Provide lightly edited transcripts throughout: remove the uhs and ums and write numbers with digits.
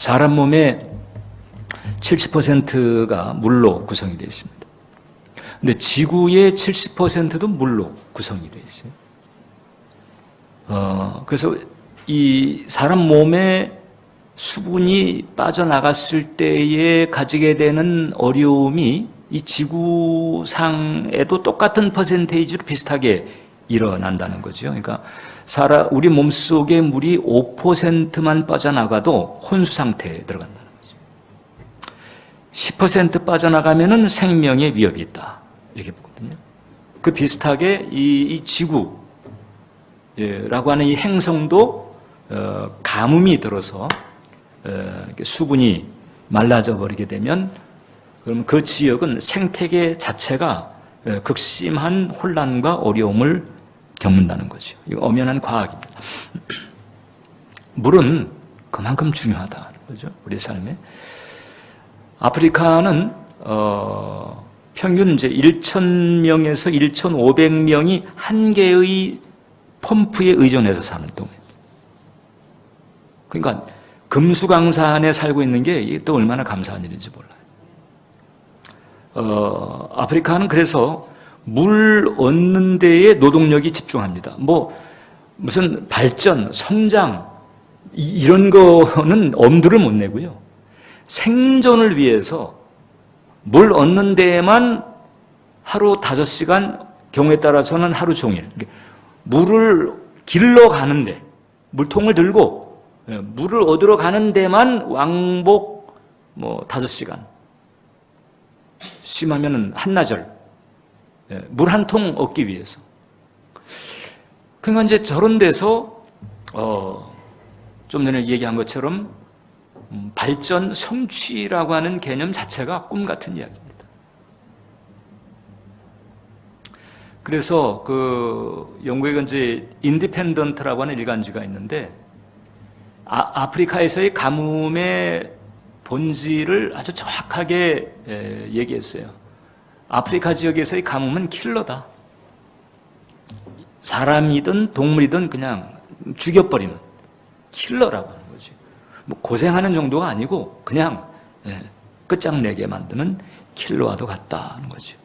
사람 몸의 70%가 물로 구성이 되어 있습니다. 근데 지구의 70%도 물로 구성이 되어 있어요. 그래서 이 사람 몸에 수분이 빠져나갔을 때에 가지게 되는 어려움이 이 지구상에도 똑같은 퍼센테이지로 비슷하게 일어난다는 거죠. 그러니까 우리 몸속에 물이 5%만 빠져나가도 혼수 상태에 들어간다는 거죠. 10% 빠져나가면은 생명의 위협이 있다. 이렇게 보거든요. 그 비슷하게 이 지구라고 하는 이 행성도 가뭄이 들어서 수분이 말라져 버리게 되면 그러면 그 지역은 생태계 자체가 극심한 혼란과 어려움을 겪는다는 거죠. 이거 엄연한 과학입니다. 물은 그만큼 중요하다는 거죠. 우리 삶에. 아프리카는 평균 이제 1,000명에서 1,500명이 한 개의 펌프에 의존해서 사는 동네입니다. 그러니까 금수강산에 살고 있는 게 이게 또 얼마나 감사한 일인지 몰라요. 아프리카는 그래서 물 얻는 데에 노동력이 집중합니다. 무슨 발전, 성장, 이런 거는 엄두를 못 내고요. 생존을 위해서 물 얻는 데에만 하루 5시간, 경우에 따라서는 하루 종일. 물을 길러 가는데, 물통을 들고 물을 얻으러 가는 데만 왕복 5시간. 심하면은 한나절. 물 한 통 얻기 위해서. 그러니까 이제 저런 데서, 좀 전에 얘기한 것처럼, 발전, 성취라고 하는 개념 자체가 꿈 같은 이야기입니다. 그래서 영국에 이제 인디펜던트라고 하는 일간지가 있는데, 아프리카에서의 가뭄의 본질을 아주 정확하게 얘기했어요. 아프리카 지역에서의 가뭄은 킬러다. 사람이든 동물이든 그냥 죽여버리는 킬러라고 하는 거지. 고생하는 정도가 아니고 그냥 끝장내게 만드는 킬러와도 같다는 거죠.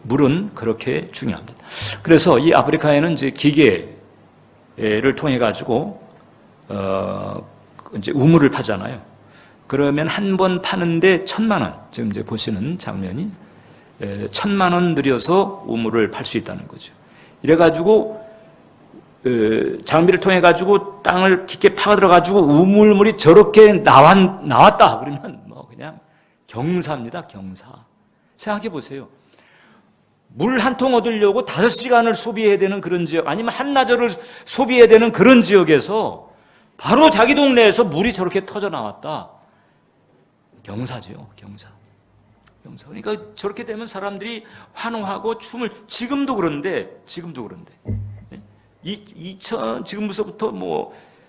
물은 그렇게 중요합니다. 그래서 이 아프리카에는 이제 기계를 통해 가지고 이제 우물을 파잖아요. 그러면 한 번 파는데 1,000만 원. 지금 이제 보시는 장면이 1,000만 원 들여서 우물을 팔 수 있다는 거죠. 이래가지고 장비를 통해 가지고 땅을 깊게 파고 들어가지고 우물물이 저렇게 나왔다 그러면 그냥 경사입니다. 경사. 생각해 보세요. 물 한 통 얻으려고 5시간을 소비해야 되는 그런 지역, 아니면 한나절을 소비해야 되는 그런 지역에서 바로 자기 동네에서 물이 저렇게 터져 나왔다. 경사죠, 경사. 그러니까 저렇게 되면 사람들이 환호하고 춤을, 지금도 그런데 지금부터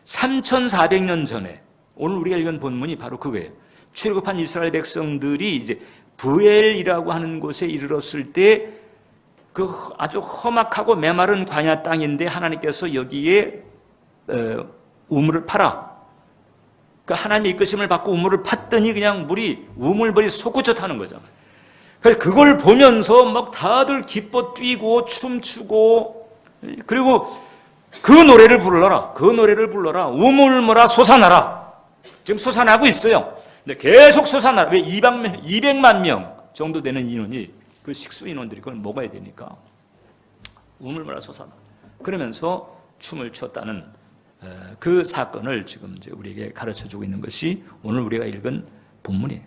3,400년 전에, 오늘 우리가 읽은 본문이 바로 그거예요. 출애굽한 이스라엘 백성들이 이제 브엘이라고 하는 곳에 이르렀을 때 그 아주 험악하고 메마른 광야 땅인데 하나님께서 여기에 우물을 파라. 그러니까 하나님의 이끄심을 받고 우물을 팠더니 그냥 우물물이 솟구쳐 타는 거잖아요. 그래서 그걸 보면서 막 다들 기뻐 뛰고 춤추고, 그리고 그 노래를 불러라. 우물물아 솟아나라. 지금 솟아나고 있어요. 근데 계속 솟아나라. 왜 200만 명 정도 되는 인원이, 그 식수 인원들이 그걸 먹어야 되니까 우물물아 솟아나라. 그러면서 춤을 췄다는 그 사건을 지금 이제 우리에게 가르쳐주고 있는 것이 오늘 우리가 읽은 본문이에요.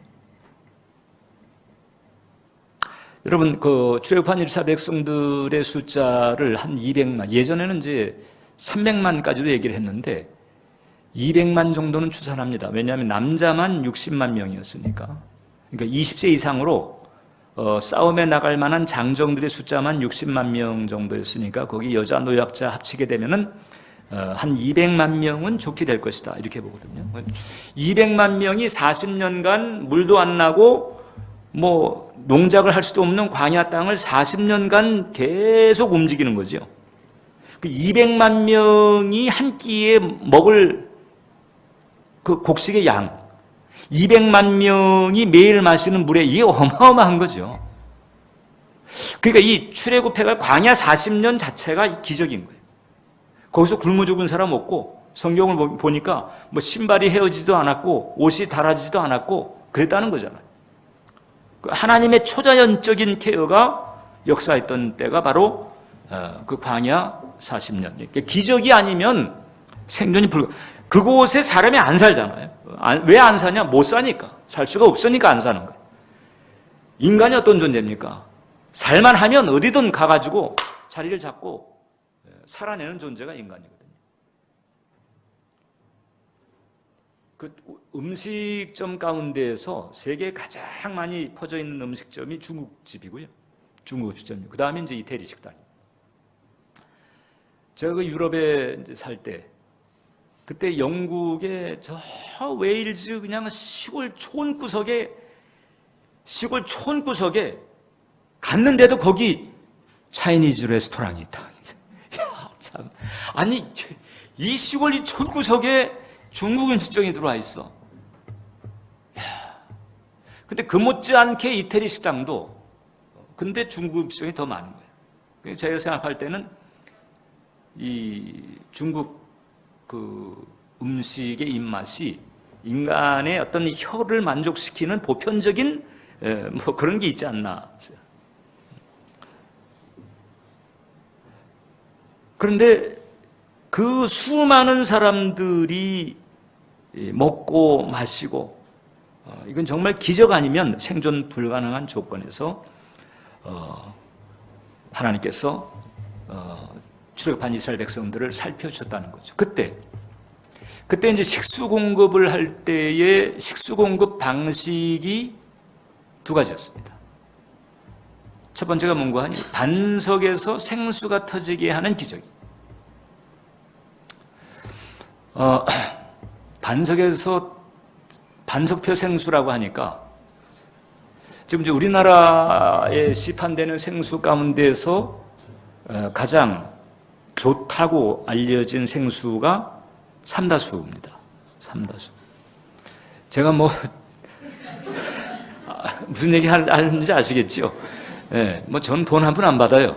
여러분, 출애굽한 이스라엘 백성들의 숫자를 한 200만, 예전에는 이제 300만까지도 얘기를 했는데 200만 정도는 추산합니다. 왜냐하면 남자만 60만 명이었으니까. 그러니까 20세 이상으로 싸움에 나갈 만한 장정들의 숫자만 60만 명 정도였으니까 거기 여자 노약자 합치게 되면은 한 200만 명은 좋게 될 것이다. 이렇게 보거든요. 200만 명이 40년간 물도 안 나고 농작을 할 수도 없는 광야 땅을 40년간 계속 움직이는 거죠. 그 200만 명이 한 끼에 먹을 그 곡식의 양, 200만 명이 매일 마시는 물에 이게 어마어마한 거죠. 그러니까 이 출애굽해가 광야 40년 자체가 기적인 거예요. 거기서 굶어 죽은 사람 없고, 성경을 보니까 뭐 신발이 헤어지지도 않았고 옷이 닳아지지도 않았고 그랬다는 거잖아요. 하나님의 초자연적인 케어가 역사했던 때가 바로 그 광야 40년. 기적이 아니면 생존이 그곳에 사람이 안 살잖아요. 왜 안 사냐? 못 사니까. 살 수가 없으니까 안 사는 거예요. 인간이 어떤 존재입니까? 살만 하면 어디든 가가지고 자리를 잡고 살아내는 존재가 인간이거든요. 그 음식점 가운데에서 세계에 가장 많이 퍼져 있는 음식점이 중국집이고요. 중국 음식점이고, 그 다음에 이제 이태리 식당입니다. 제가 그 유럽에 이제 살 때, 그때 영국의 저 웨일즈 그냥 시골 촌구석에 갔는데도 거기 차이니즈 레스토랑이 있다. 야, 참. 아니, 이 시골 이 촌구석에 중국 음식점이 들어와 있어. 근데 그 못지않게 이태리 식당도, 근데 중국 음식점이 더 많은 거예요. 제가 생각할 때는 이 중국 그 음식의 입맛이 인간의 어떤 혀를 만족시키는 보편적인 뭐 그런 게 있지 않나. 그런데 그 수많은 사람들이 먹고 마시고, 이건 정말 기적 아니면 생존 불가능한 조건에서 하나님께서 출애굽한 이스라엘 백성들을 살펴주셨다는 거죠. 그때 이제 식수 공급을 할 때의 식수 공급 방식이 두 가지였습니다. 첫 번째가 뭔가 하니 반석에서 생수가 터지게 하는 기적이. 반석표 생수라고 하니까 지금 이제 우리나라에 시판되는 생수 가운데서 가장 좋다고 알려진 생수가 삼다수입니다. 삼다수. 제가 뭐 무슨 얘기 하는지 아시겠죠? 예, 뭐 전 돈 한 푼 안 받아요.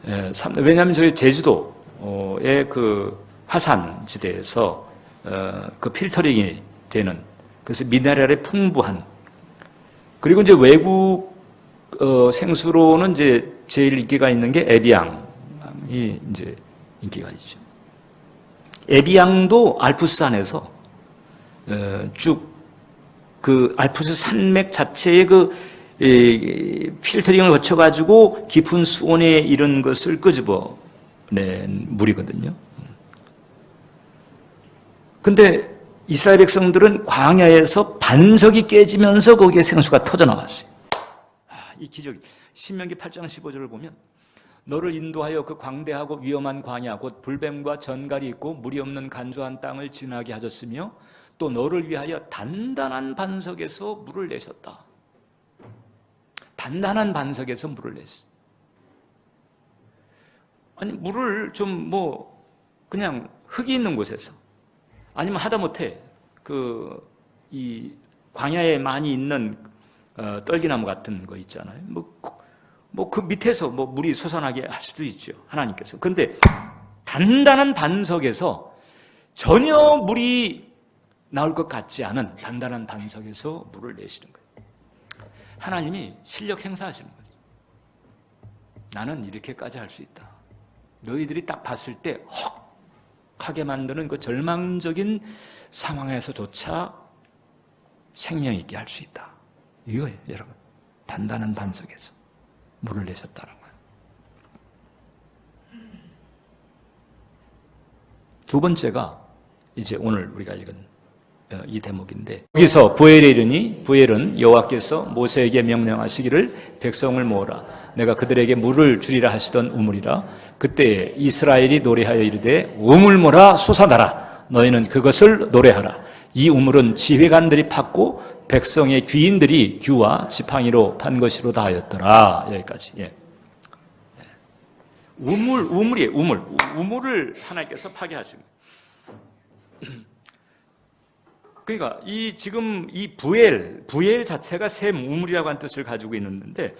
예, 왜냐하면 저희 제주도의 그 화산지대에서 그 필터링이 되는, 그래서 미네랄이 풍부한, 그리고 이제 외국 생수로는 이제 제일 인기가 있는 게 에비앙이 이제 인기가 있죠. 에비앙도 알프스산에서 쭉 그 알프스 산맥 자체의 그 필터링을 거쳐가지고 깊은 수온에 이런 것을 끄집어낸 물이거든요. 근데 이스라엘 백성들은 광야에서 반석이 깨지면서 거기에 생수가 터져나왔어요. 이 기적이 신명기 8장 15절을 보면 너를 인도하여 그 광대하고 위험한 광야 곧 불뱀과 전갈이 있고 물이 없는 간조한 땅을 지나게 하셨으며 또 너를 위하여 단단한 반석에서 물을 내셨다. 단단한 반석에서 물을 냈어. 아니 물을 좀 뭐 그냥 흙이 있는 곳에서, 아니면 하다못해 이 광야에 많이 있는 떨기나무 같은 거 있잖아요. 뭐 그 밑에서 뭐 물이 솟아나게 할 수도 있죠, 하나님께서. 그런데 단단한 반석에서 전혀 물이 나올 것 같지 않은 단단한 반석에서 물을 내시는 거예요. 하나님이 실력 행사하시는 거죠. 나는 이렇게까지 할 수 있다. 너희들이 딱 봤을 때 헉하게 만드는 그 절망적인 상황에서조차 생명 있게 할 수 있다. 이거예요, 여러분. 단단한 반석에서 물을 내셨다는 거예요. 두 번째가 이제 오늘 우리가 읽은 이 대목인데, 여기서 부엘에 이르니 부엘은 여호와께서 모세에게 명령하시기를 백성을 모으라 내가 그들에게 물을 주리라 하시던 우물이라. 그때 이스라엘이 노래하여 이르되 우물모라 솟아나라 너희는 그것을 노래하라. 이 우물은 지휘관들이 팠고 백성의 귀인들이 규와 지팡이로 판 것이로다 하였더라. 여기까지. 예. 우물이에요. 우물을 하나님께서 파괴하십니다. 그러니까 지금 이 부엘 자체가 새 우물이라고 하는 뜻을 가지고 있는데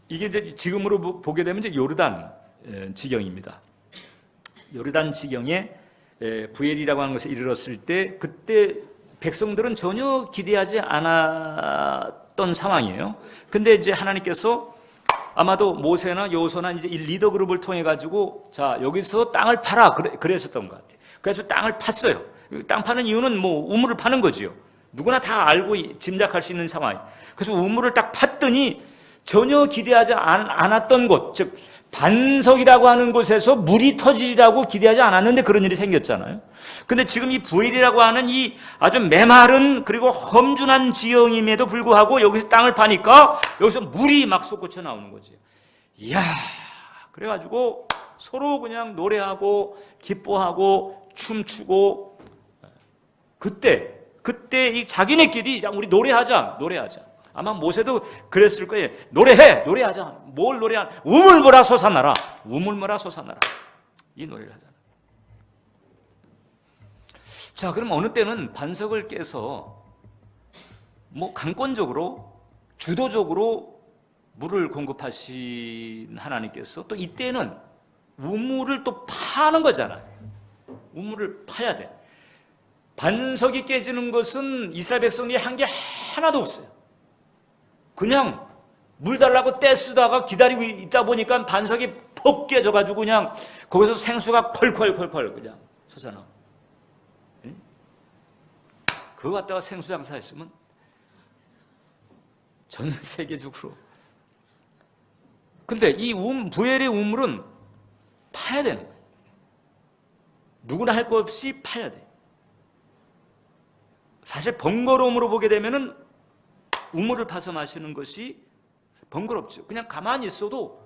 이게 이제 지금으로 보게 되면 이제 요르단 지경입니다. 요르단 지경에 부엘이라고 하는 것에 이르렀을 때 그때 백성들은 전혀 기대하지 않았던 상황이에요. 근데 이제 하나님께서 아마도 모세나 여호수아나 이제 이 리더 그룹을 통해 가지고 자 여기서 땅을 팔아 그랬었던 것 같아요. 그래서 땅을 팠어요. 땅 파는 이유는 뭐 우물을 파는 거지요. 누구나 다 알고 짐작할 수 있는 상황. 그래서 우물을 딱 팠더니 전혀 기대하지 않았던 곳, 즉 반석이라고 하는 곳에서 물이 터지리라고 기대하지 않았는데 그런 일이 생겼잖아요. 근데 지금 이 부엘이라고 하는 이 아주 메마른 그리고 험준한 지형임에도 불구하고 여기서 땅을 파니까 여기서 물이 막 솟구쳐 나오는 거지. 이야, 그래가지고 서로 그냥 노래하고 기뻐하고 춤추고 그때 이 자기네끼리 우리 노래하자. 아마 모세도 그랬을 거예요. 노래하자. 뭘 노래하나? 우물물아 솟아나라. 이 노래를 하잖아. 자, 그럼 어느 때는 반석을 깨서 뭐 강권적으로 주도적으로 물을 공급하신 하나님께서 또 이때는 우물을 또 파는 거잖아요. 우물을 파야 돼. 반석이 깨지는 것은 이스라엘 백성이 한 게 하나도 없어요. 그냥 물 달라고 떼쓰다가 기다리고 있다 보니까 반석이 퍽 깨져가지고 그냥 거기서 생수가 펄펄 그냥 솟아나고. 그거 갖다가 생수 장사했으면 전 세계적으로. 근데 이 부엘의 우물은 파야 되는 거예요. 누구나 할 거 없이 파야 돼. 사실 번거로움으로 보게 되면은 우물을 파서 마시는 것이 번거롭죠. 그냥 가만히 있어도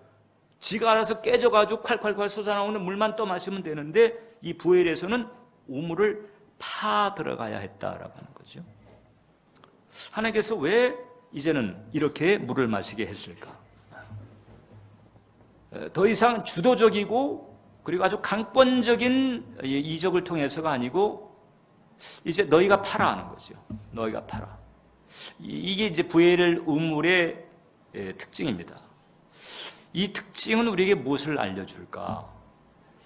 지가 알아서 깨져가지고 콸콸콸 솟아나오는 물만 떠 마시면 되는데 이 부엘에서는 우물을 파 들어가야 했다라고 하는 거죠. 하나님께서 왜 이제는 이렇게 물을 마시게 했을까? 더 이상 주도적이고 그리고 아주 강권적인 이적을 통해서가 아니고 이제 너희가 파라 하는 거죠. 너희가 파라. 이게 이제 부엘 우물의 특징입니다. 이 특징은 우리에게 무엇을 알려줄까?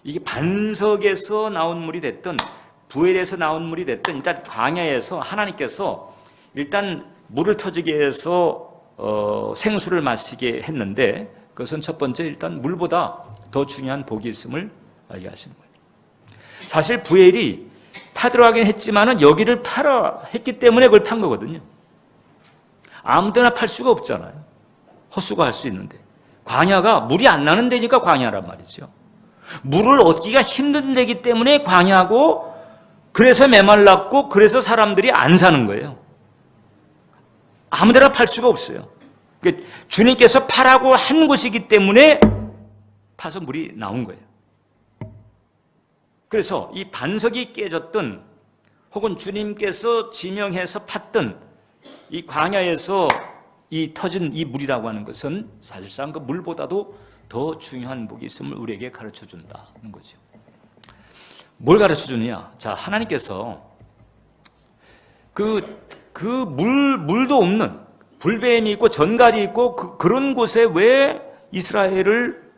이게 반석에서 나온 물이 됐든 부엘에서 나온 물이 됐든 일단 광야에서 하나님께서 일단 물을 터지게 해서 생수를 마시게 했는데 그것은 첫 번째 일단 물보다 더 중요한 복이 있음을 알게 하시는 거예요. 사실 부엘이 파들어가긴 했지만은 여기를 파라 했기 때문에 그걸 판 거거든요. 아무데나 팔 수가 없잖아요. 헛수고할 수 있는데 광야가 물이 안 나는 데니까 광야란 말이죠. 물을 얻기가 힘든 데기 때문에 광야고 그래서 메말랐고 그래서 사람들이 안 사는 거예요. 아무데나 팔 수가 없어요. 주님께서 파라고 한 곳이기 때문에 파서 물이 나온 거예요. 그래서 이 반석이 깨졌든 혹은 주님께서 지명해서 팠든 이 광야에서 이 터진 이 물이라고 하는 것은 사실상 그 물보다도 더 중요한 복이 있음을 우리에게 가르쳐 준다는 거죠. 뭘 가르쳐 주느냐? 자, 하나님께서 물도 없는 불뱀이 있고 전갈이 있고 그런 곳에 왜 이스라엘을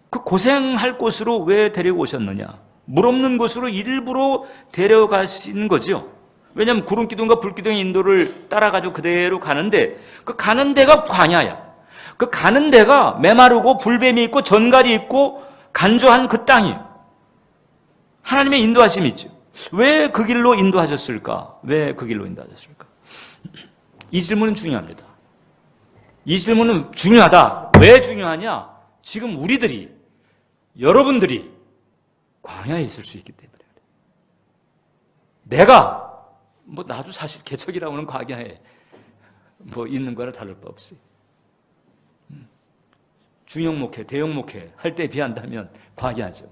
그 고생할 곳으로 왜 데리고 오셨느냐? 물 없는 곳으로 일부러 데려가신 거죠. 왜냐하면 구름기둥과 불기둥의 인도를 따라가지고 그대로 가는데 그 가는 데가 광야야. 그 가는 데가 메마르고 불뱀이 있고 전갈이 있고 간조한 그 땅이에요. 하나님의 인도하심이 있죠. 왜 그 길로 인도하셨을까? 왜 그 길로 인도하셨을까? 이 질문은 중요합니다. 이 질문은 중요하다. 왜 중요하냐? 지금 우리들이, 여러분들이 광야에 있을 수 있기 때문에. 나도 사실 개척이라고 하는 광야에 있는 거랑 다를 바 없어요. 중형 목회, 대형 목회 할 때 비한다면 광야죠.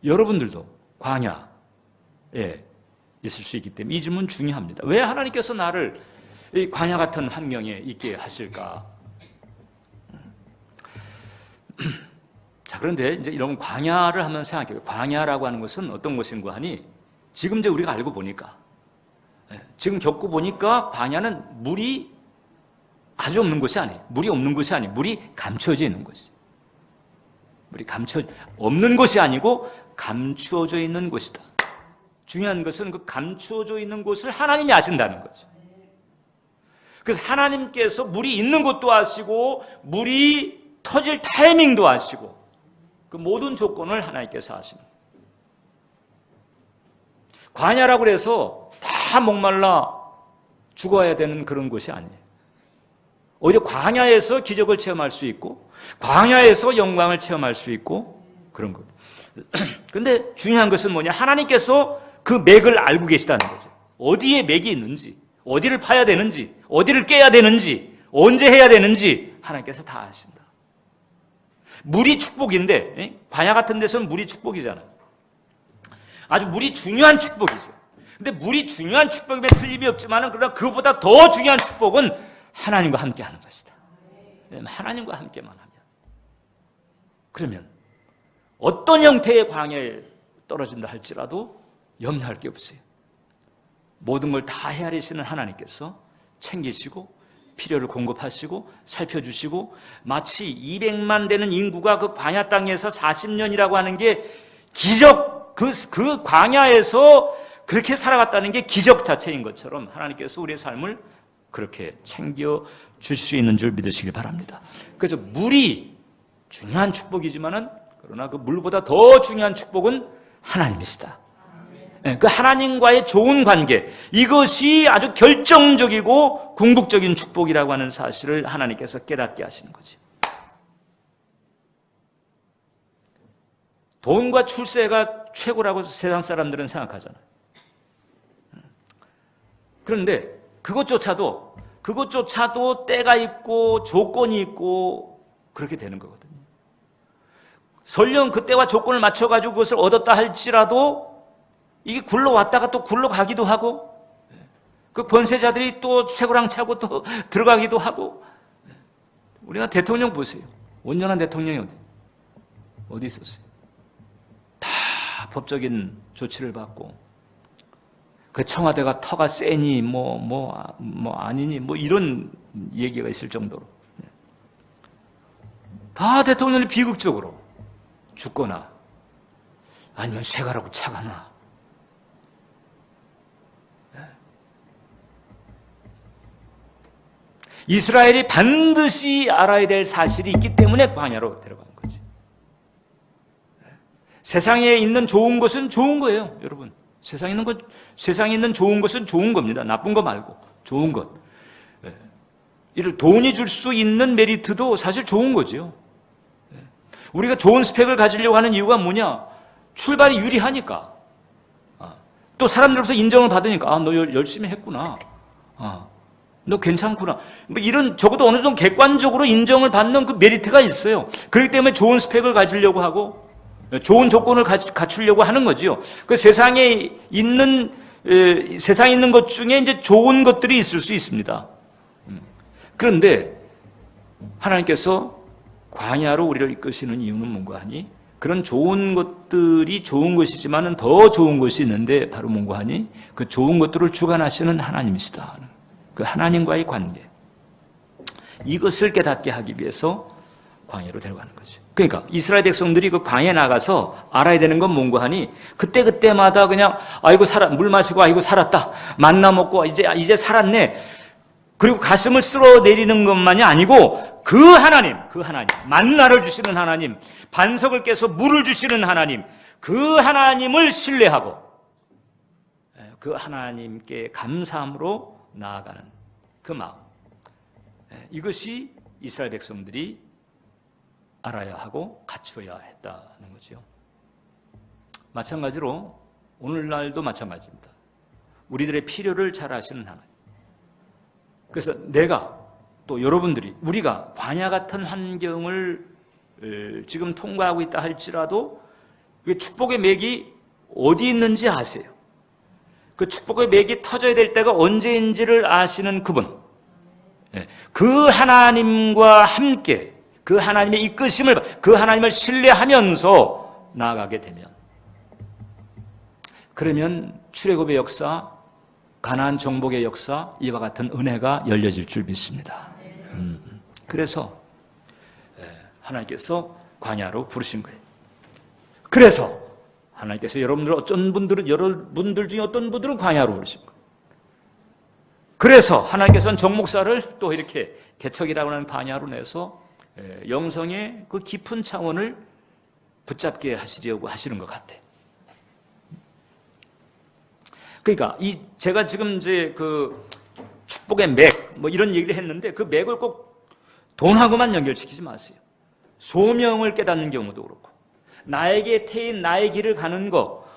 여러분들도 광야에 있을 수 있기 때문에 이 질문 중요합니다. 왜 하나님께서 나를 이 광야 같은 환경에 있게 하실까? 자, 그런데 이제 이런 광야를 한번 생각해요. 광야라고 하는 것은 어떤 것인가 하니 지금 이제 우리가 알고 보니까 지금 겪고 보니까 광야는 물이 아주 없는 곳이 아니에요. 물이 없는 곳이 아니에요. 물이 감춰져 있는 곳이. 물이 없는 곳이 아니고 감추어져 있는 곳이다. 중요한 것은 그 감추어져 있는 곳을 하나님이 아신다는 거죠. 그래서 하나님께서 물이 있는 곳도 아시고 물이 터질 타이밍도 아시고 그 모든 조건을 하나님께서 아십니다. 광야라고 해서 다 목말라 죽어야 되는 그런 곳이 아니에요. 오히려 광야에서 기적을 체험할 수 있고 광야에서 영광을 체험할 수 있고 그런 것. 그런데 중요한 것은 뭐냐? 하나님께서 그 맥을 알고 계시다는 거죠. 어디에 맥이 있는지, 어디를 파야 되는지, 어디를 깨야 되는지, 언제 해야 되는지 하나님께서 다 아신다. 물이 축복인데 광야 같은 데서는 물이 축복이잖아요. 아주 물이 중요한 축복이죠. 근데 물이 중요한 축복이면 틀림이 없지만 그러나 그보다 더 중요한 축복은 하나님과 함께 하는 것이다. 하나님과 함께만 하면. 그러면 어떤 형태의 광야에 떨어진다 할지라도 염려할 게 없어요. 모든 걸 다 헤아리시는 하나님께서 챙기시고 필요를 공급하시고 살펴주시고 마치 200만 되는 인구가 그 광야 땅에서 40년이라고 하는 게 기적, 그 광야에서 그렇게 살아갔다는 게 기적 자체인 것처럼 하나님께서 우리의 삶을 그렇게 챙겨주실 수 있는 줄 믿으시길 바랍니다. 그래서 물이 중요한 축복이지만은 그러나 그 물보다 더 중요한 축복은 하나님이시다. 그 하나님과의 좋은 관계, 이것이 아주 결정적이고 궁극적인 축복이라고 하는 사실을 하나님께서 깨닫게 하시는 거지. 돈과 출세가 최고라고 세상 사람들은 생각하잖아요. 그런데 그것조차도 때가 있고 조건이 있고 그렇게 되는 거거든요. 설령 그때와 조건을 맞춰가지고 그것을 얻었다 할지라도 이게 굴러왔다가 또 굴러가기도 하고 그 권세자들이 또 쇠고랑 차고 또 들어가기도 하고 우리가 대통령 보세요. 온전한 대통령이 어디 있었어요? 다 법적인 조치를 받고 그 청와대가 터가 세니 아니니 이런 얘기가 있을 정도로 다 대통령이 비극적으로 죽거나 아니면 쇠가라고 차거나 이스라엘이 반드시 알아야 될 사실이 있기 때문에 광야로 데려간 거죠. 세상에 있는 좋은 것은 좋은 거예요, 여러분. 세상에 있는 좋은 것은 좋은 겁니다. 나쁜 거 말고 좋은 것. 이를 돈이 줄 수 있는 메리트도 사실 좋은 거죠. 우리가 좋은 스펙을 가지려고 하는 이유가 뭐냐? 출발이 유리하니까. 또 사람들로부터 인정을 받으니까 너 열심히 했구나. 너 괜찮구나. 이런 적어도 어느 정도 객관적으로 인정을 받는 그 메리트가 있어요. 그렇기 때문에 좋은 스펙을 가지려고 하고 좋은 조건을 갖추려고 하는 거죠. 그 세상에 있는 것 중에 이제 좋은 것들이 있을 수 있습니다. 그런데 하나님께서 광야로 우리를 이끄시는 이유는 뭔가 하니? 그런 좋은 것들이 좋은 것이지만은 더 좋은 것이 있는데 바로 뭔가 하니? 그 좋은 것들을 주관하시는 하나님이시다. 그 하나님과의 관계. 이것을 깨닫게 하기 위해서 광야로 데려가는 거죠. 그러니까 이스라엘 백성들이 그 광야에 나가서 알아야 되는 건 뭔가 하니 그때마다 그냥 아이고 물 마시고 아이고 살았다. 만나 먹고 이제 살았네. 그리고 가슴을 쓸어내리는 것만이 아니고 그 하나님 만나를 주시는 하나님, 반석을 깨서 물을 주시는 하나님, 그 하나님을 신뢰하고 그 하나님께 감사함으로 나아가는 그 마음. 이것이 이스라엘 백성들이 알아야 하고 갖추어야 했다는 거죠. 마찬가지로 오늘날도 마찬가지입니다. 우리들의 필요를 잘 아시는 하나님. 그래서 내가 또 여러분들이 우리가 광야 같은 환경을 지금 통과하고 있다 할지라도 축복의 맥이 어디 있는지 아세요. 그 축복의 맥이 터져야 될 때가 언제인지를 아시는 그분. 그 하나님과 함께 그 하나님의 이끄심을, 그 하나님을 신뢰하면서 나아가게 되면, 그러면 출애굽의 역사, 가나안 정복의 역사, 이와 같은 은혜가 열려질 줄 믿습니다. 그래서 하나님께서 광야로 부르신 거예요. 그래서 하나님께서 여러분들 중에 어떤 분들은 광야로 부르신 거예요. 그래서 하나님께서는 정목사를 또 이렇게 개척이라고 하는 광야로 내서 영성의 그 깊은 차원을 붙잡게 하시려고 하시는 것 같아요. 그러니까 제가 지금 이제 그 축복의 맥 뭐 이런 얘기를 했는데 그 맥을 꼭 돈하고만 연결시키지 마세요. 소명을 깨닫는 경우도 그렇고, 나에게 태인 나의 길을 가는 거,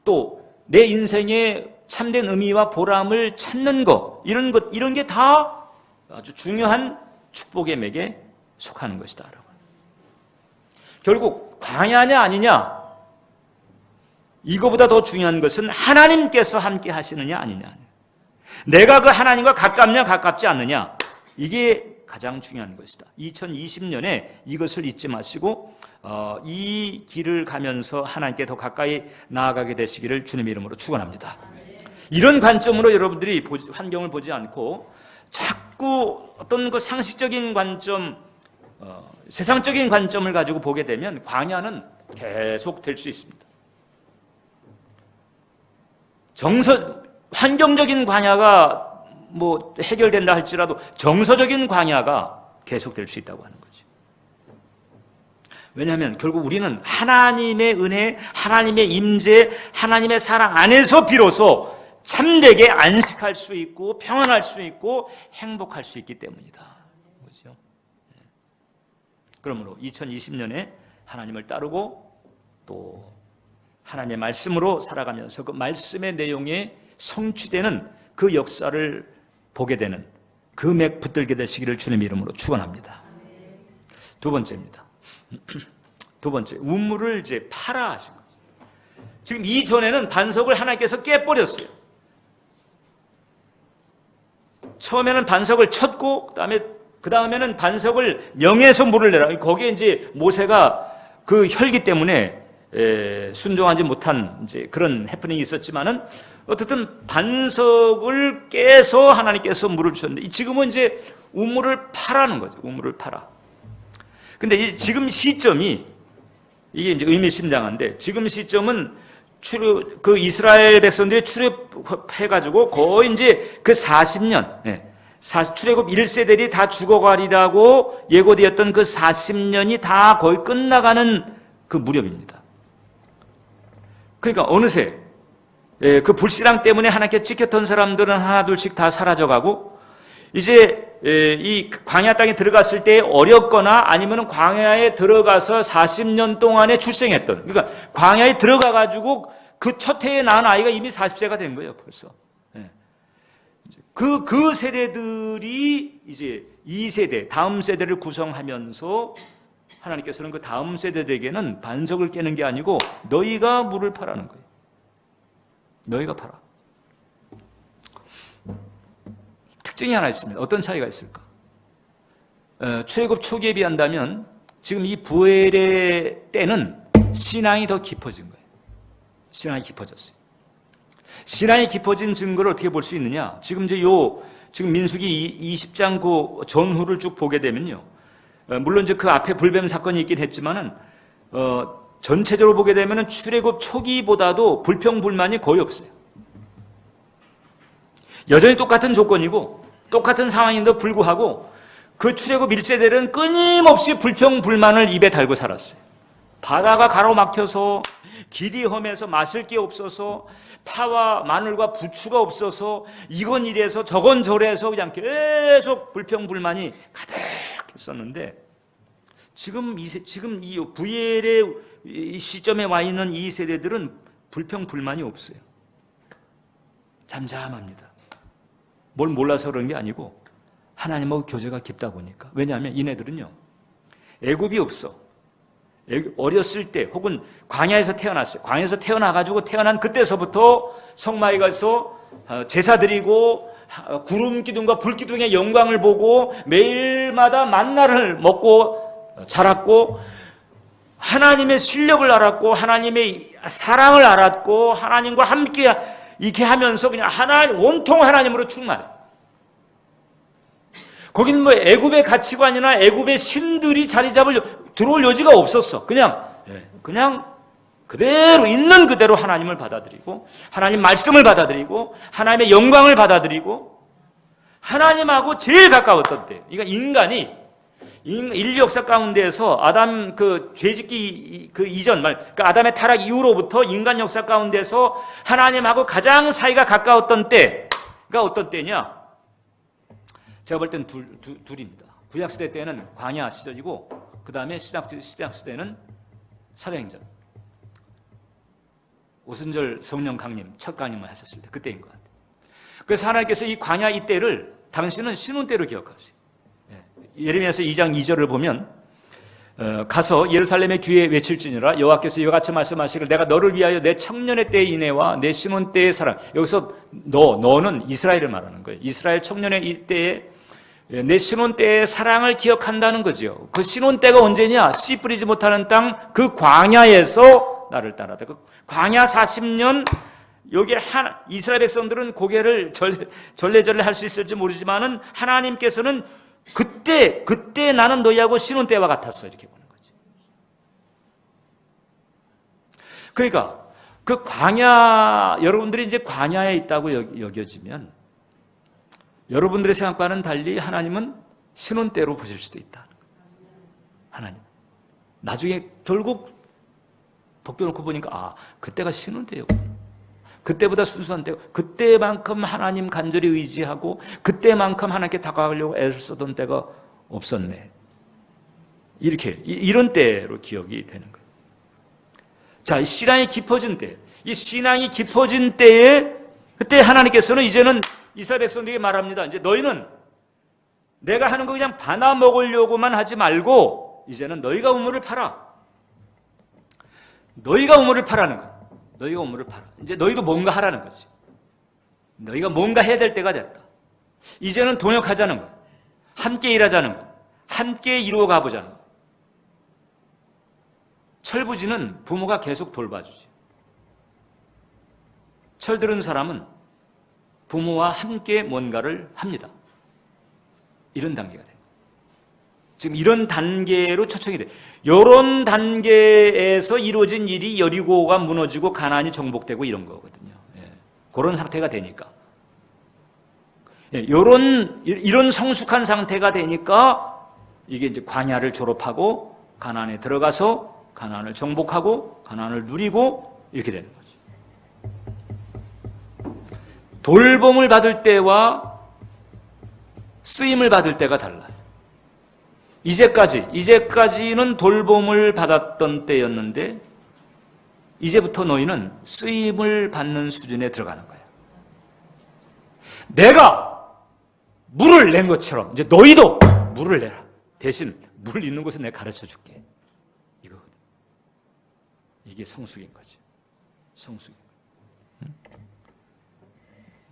또 내 인생의 참된 의미와 보람을 찾는 거, 이런 게 다 아주 중요한 축복의 맥에 속하는 것이다. 결국 광야냐 아니냐, 이거보다 더 중요한 것은 하나님께서 함께 하시느냐 아니냐, 내가 그 하나님과 가깝냐 가깝지 않느냐, 이게 가장 중요한 것이다. 2020년에 이것을 잊지 마시고 이 길을 가면서 하나님께 더 가까이 나아가게 되시기를 주님의 이름으로 축원합니다. 이런 관점으로 여러분들이 환경을 보지 않고 자꾸 어떤 그 상식적인 관점, 세상적인 관점을 가지고 보게 되면 광야는 계속 될 수 있습니다. 환경적인 광야가 뭐 해결된다 할지라도 정서적인 광야가 계속될 수 있다고 하는 거죠. 왜냐하면 결국 우리는 하나님의 은혜, 하나님의 임재, 하나님의 사랑 안에서 비로소 참되게 안식할 수 있고 평안할 수 있고 행복할 수 있기 때문이다. 그렇죠? 그러므로 2020년에 하나님을 따르고 또 하나님의 말씀으로 살아가면서 그 말씀의 내용에 성취되는 그 역사를 보게 되는 그 맥 붙들게 되시기를 주님의 이름으로 축원합니다. 두 번째입니다. 두 번째, 우물을 이제 파라 하신 거죠. 지금 이전에는 반석을 하나님께서 깨버렸어요. 처음에는 반석을 쳤고 그 다음에는 반석을 명해서 물을 내라. 거기에 이제 모세가 그 혈기 때문에 순종하지 못한 이제 그런 해프닝이 있었지만은 어쨌든 반석을 깨서 하나님께서 물을 주셨는데 지금은 이제 우물을 파라는 거죠. 우물을 파라. 근데 지금 시점이 이게 이제 의미심장한데, 지금 시점은 그 이스라엘 백성들이 출애굽해가지고 거의 이제 그 40년, 출애굽 1세들이 다 죽어가리라고 예고되었던 그 40년이 다 거의 끝나가는 그 무렵입니다. 그러니까 어느새 그 불신앙 때문에 하나님께 찍혔던 사람들은 하나둘씩 다 사라져가고, 이제 이 광야 땅에 들어갔을 때 어렵거나 아니면 광야에 들어가서 40년 동안에 출생했던, 그러니까 광야에 들어가가지고 그 첫 해에 낳은 아이가 이미 40세가 된 거예요, 벌써. 그 세대들이 이제 2세대, 다음 세대를 구성하면서 하나님께서는 그 다음 세대들에게는 반석을 깨는 게 아니고 너희가 물을 파라는 거예요. 너희가 파라. 특징이 하나 있습니다. 어떤 차이가 있을까? 출애굽 초기에 비한다면 지금 이 부엘의 때는 신앙이 더 깊어진 거예요. 신앙이 깊어졌어요. 신앙이 깊어진 증거를 어떻게 볼 수 있느냐? 지금 지금 민수기 20장 그 전후를 쭉 보게 되면요. 물론 이제 그 앞에 불뱀 사건이 있긴 했지만은 전체적으로 보게 되면은 출애굽 초기보다도 불평불만이 거의 없어요. 여전히 똑같은 조건이고 똑같은 상황인데도 불구하고 그 출애굽 1세대는 끊임없이 불평불만을 입에 달고 살았어요. 바다가 가로막혀서 길이 험해서 마실 게 없어서 파와 마늘과 부추가 없어서 이건 이래서 저건 저래서 그냥 계속 불평불만이 가득했었는데, 지금 이 부엘의 시점에 와 있는 이 세대들은 불평불만이 없어요. 잠잠합니다. 뭘 몰라서 그런 게 아니고 하나님하고 교제가 깊다 보니까. 왜냐하면 이네들은요, 애굽이 없어. 어렸을 때 혹은 광야에서 태어났어요. 광야에서 태어나가지고 태어난 그때서부터 성막에 가서 제사 드리고 구름 기둥과 불 기둥의 영광을 보고 매일마다 만나를 먹고 자랐고, 하나님의 실력을 알았고 하나님의 사랑을 알았고 하나님과 함께 이렇게 하면서 그냥 온통 하나님으로 충만해. 거긴 뭐 애굽의 가치관이나 애굽의 신들이 들어올 여지가 없었어. 그냥 그대로 있는 그대로 하나님을 받아들이고 하나님 말씀을 받아들이고 하나님의 영광을 받아들이고 하나님하고 제일 가까웠던 때. 그러니까 인간이 인류 역사 가운데에서 아담 죄짓기 이전 그러니까 아담의 타락 이후로부터 인간 역사 가운데서 하나님하고 가장 사이가 가까웠던 때가 어떤 때냐? 제가 볼 땐 둘입니다. 구약 시대 때는 광야 시절이고 그 다음에 신약 시대는 사도행전. 오순절 성령 강림 첫 강림을 하셨을 때 그때인 것 같아요. 그래서 하나님께서 이 광야 이때를 당신은 신혼 때로 기억하세요. 예레미야서 2장 2절을 보면 가서 예루살렘의 귀에 외칠지니라 여호와께서 이와 같이 말씀하시기를 내가 너를 위하여 내 청년의 때의 인애와 내 신혼 때의 사랑. 여기서 너는 이스라엘을 말하는 거예요. 이스라엘 청년의 이때에 내 신혼 때의 사랑을 기억한다는 거죠. 그 신혼 때가 언제냐? 씨 뿌리지 못하는 땅 그 광야에서 나를 따라다. 그 광야 40년 여기에 이스라엘 백성들은 고개를 절레절레 할 수 있을지 모르지만은 하나님께서는 그때 나는 너희하고 신혼 때와 같았어 이렇게 보는 거지. 그러니까 그 광야 여러분들이 이제 광야에 있다고 여겨지면 여러분들의 생각과는 달리 하나님은 신혼 때로 보실 수도 있다. 하나님 나중에 결국 벗겨놓고 보니까 그때가 신혼 때였구나. 그때보다 순수한 때고 그때만큼 하나님 간절히 의지하고 그때만큼 하나님께 다가가려고 애를 쓰던 때가 없었네. 이런 때로 기억이 되는 거예요. 자, 이 신앙이 깊어진 때, 이 신앙이 깊어진 때에 그때 하나님께서는 이제는 이스라엘 백성들에게 말합니다. 이제 너희는 내가 하는 거 그냥 받아 먹으려고만 하지 말고 이제는 너희가 우물을 팔아. 너희가 우물을 파라는 거야. 너희가 우물을 팔아. 이제 너희도 뭔가 하라는 거지. 너희가 뭔가 해야 될 때가 됐다. 이제는 동역하자는 거야. 함께 일하자는 거야. 함께 이루어 가보자는 거야. 철부지는 부모가 계속 돌봐주지. 철들은 사람은 부모와 함께 뭔가를 합니다. 이런 단계가 돼요. 지금 이런 단계로 초청이 돼. 이런 단계에서 이루어진 일이 여리고가 무너지고 가나안이 정복되고 이런 거거든요. 그런 상태가 되니까. 이런 성숙한 상태가 되니까 이게 이제 광야를 졸업하고 가나안에 들어가서 가나안을 정복하고 가나안을 누리고 이렇게 되는 거죠. 돌봄을 받을 때와 쓰임을 받을 때가 달라요. 이제까지는 돌봄을 받았던 때였는데 이제부터 너희는 쓰임을 받는 수준에 들어가는 거예요. 내가 물을 낸 것처럼 이제 너희도 물을 내라. 대신 물 있는 곳에 내가 가르쳐 줄게. 이게 성숙인 거지. 성숙인 거지.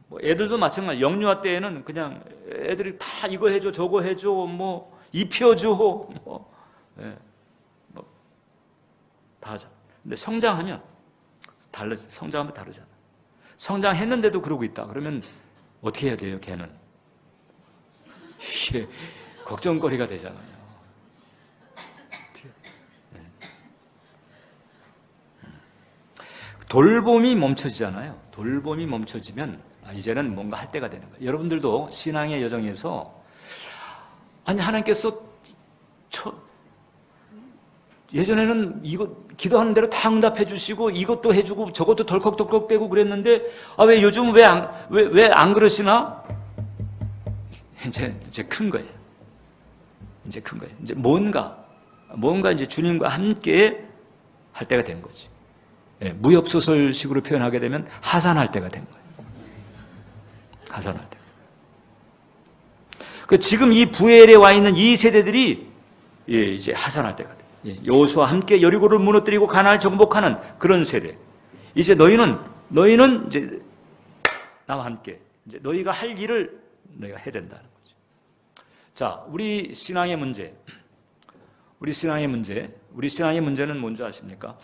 뭐 애들도 마찬가지. 영유아 때에는 그냥 애들이 다 이거 해줘 저거 해줘 뭐 입혀줘 다 하잖아. 근데 성장하면 다르잖아. 성장했는데도 그러고 있다. 그러면 어떻게 해야 돼요? 걔는 이게 걱정거리가 되잖아요. 돌봄이 멈춰지잖아요. 돌봄이 멈춰지면 이제는 뭔가 할 때가 되는 거예요. 여러분들도 신앙의 여정에서 하나님께서 예전에는 이거 기도하는 대로 다 응답해 주시고 이것도 해주고 저것도 덜컥덜컥대고 그랬는데 왜 요즘 왜 안 그러시나? 이제 큰 거예요. 이제 큰 거예요. 이제 뭔가 이제 주님과 함께 할 때가 된 거지. 무협소설식으로 표현하게 되면 하산할 때가 된 거예요. 하산할 때. 지금 이 부엘에 와 있는 이 세대들이 이제 하산할 때가 돼. 여호수아와 함께 여리고를 무너뜨리고 가나안을 정복하는 그런 세대. 이제 너희는 이제 나와 함께 이제 너희가 할 일을 너희가 해야 된다는 거죠. 자, 우리 신앙의 문제는 뭔지 아십니까?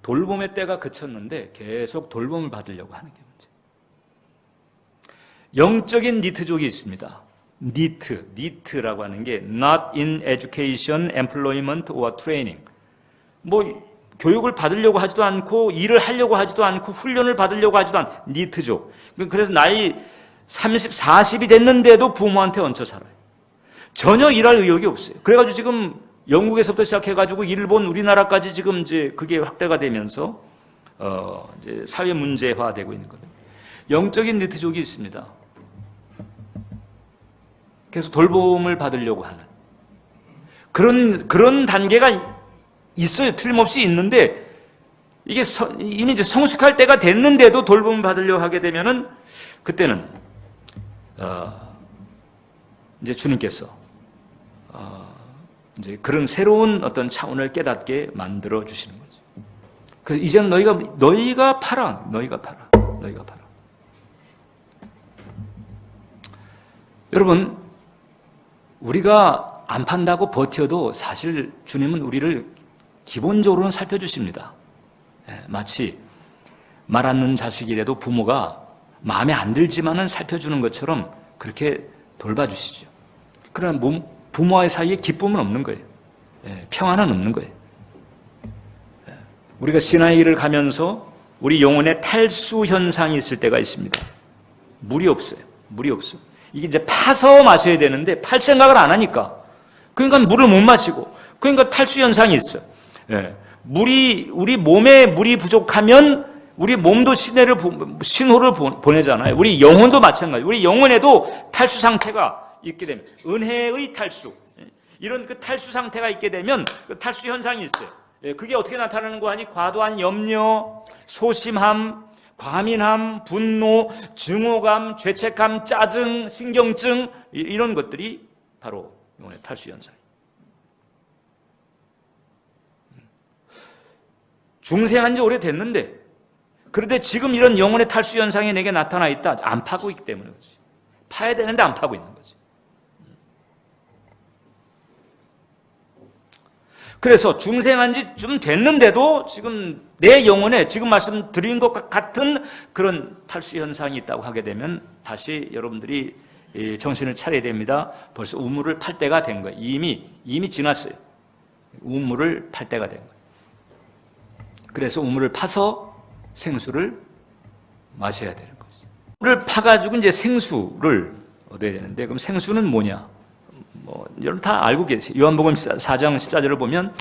돌봄의 때가 그쳤는데 계속 돌봄을 받으려고 하는 게 문제. 영적인 니트족이 있습니다. 니트라고 하는 게 not in education, employment or training. 뭐 교육을 받으려고 하지도 않고 일을 하려고 하지도 않고 훈련을 받으려고 하지도 않고 니트족. 그래서 나이 30, 40이 됐는데도 부모한테 얹혀 살아요. 전혀 일할 의욕이 없어요. 그래가지고 지금 영국에서부터 시작해가지고 일본, 우리나라까지 지금 이제 그게 확대가 되면서 이제 사회 문제화되고 있는 거예요. 영적인 니트족이 있습니다. 계속 돌봄을 받으려고 하는 그런 단계가 있어요. 틀림없이 있는데 이게 이미 이제 성숙할 때가 됐는데도 돌봄을 받으려고 하게 되면은 그때는 이제 주님께서 이제 그런 새로운 어떤 차원을 깨닫게 만들어 주시는 거죠. 그래서 이제는 너희가 팔아. 여러분, 우리가 안 판다고 버텨도 사실 주님은 우리를 기본적으로는 살펴주십니다. 마치 말 않는 자식이라도 부모가 마음에 안 들지만은 살펴주는 것처럼 그렇게 돌봐주시죠. 그러나 부모와의 사이에 기쁨은 없는 거예요. 평안은 없는 거예요. 우리가 신앙의 길을 가면서 우리 영혼에 탈수 현상이 있을 때가 있습니다. 물이 없어요. 이게 이제 파서 마셔야 되는데 팔 생각을 안 하니까 그러니까 물을 못 마시고 그러니까 탈수 현상이 있어요. 우리 몸에 물이 부족하면 우리 몸도 신호를 보내잖아요. 우리 영혼도 마찬가지. 우리 영혼에도 탈수 상태가 있게 되면 은혜의 탈수, 이런 그 탈수 상태가 있게 되면 그 탈수 현상이 있어요. 그게 어떻게 나타나는 거 하니? 과도한 염려, 소심함, 과민함, 분노, 증오감, 죄책감, 짜증, 신경증, 이런 것들이 바로 영혼의 탈수 현상이에요. 중생한 지 오래됐는데 그런데 지금 이런 영혼의 탈수 현상이 내게 나타나 있다. 안 파고 있기 때문에 그렇지. 파야 되는데 안 파고 있는 거지. 그래서 중생한 지 좀 됐는데도 지금 내 영혼에 지금 말씀드린 것 같은 그런 탈수 현상이 있다고 하게 되면 다시 여러분들이 정신을 차려야 됩니다. 벌써 우물을 팔 때가 된 거예요. 이미 지났어요. 우물을 팔 때가 된 거예요. 그래서 우물을 파서 생수를 마셔야 되는 거죠. 우물을 파가지고 이제 생수를 얻어야 되는데 그럼 생수는 뭐냐? 여러분 다 알고 계세요. 요한복음 4장 14절을 보면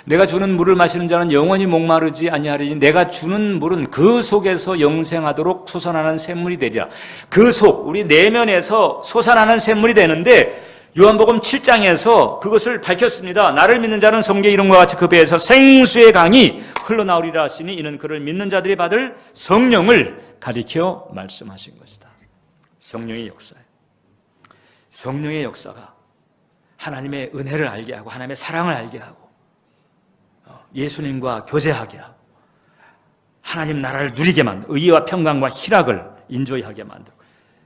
내가 주는 물을 마시는 자는 영원히 목마르지 아니하리니 내가 주는 물은 그 속에서 영생하도록 솟아나는 샘물이 되리라. 그 속, 우리 내면에서 솟아나는 샘물이 되는데 요한복음 7장에서 그것을 밝혔습니다. 나를 믿는 자는 성경의 이름과 같이 그 배에서 생수의 강이 흘러나오리라 하시니 이는 그를 믿는 자들이 받을 성령을 가리켜 말씀하신 것이다. 성령의 역사예요. 성령의 역사가 하나님의 은혜를 알게 하고 하나님의 사랑을 알게 하고 예수님과 교제하게 하고 하나님 나라를 누리게 만들고 의와 평강과 희락을 인조하게 만들고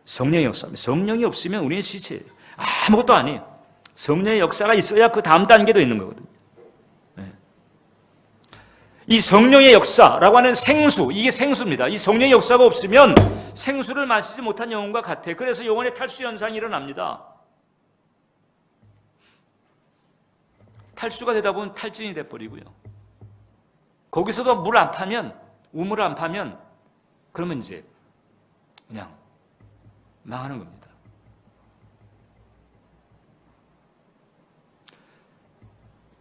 성령의 역사입니다. 성령이 없으면 우리는 시체예요. 아무것도 아니에요. 성령의 역사가 있어야 그 다음 단계도 있는 거거든요. 이 성령의 역사라고 하는 생수, 이게 생수입니다. 이 성령의 역사가 없으면 생수를 마시지 못한 영혼과 같아요. 그래서 영혼의 탈수 현상이 일어납니다. 탈수가 되다 보면 탈진이 돼버리고요. 거기서도 물 안 파면, 우물을 안 파면 그러면 이제 그냥 망하는 겁니다.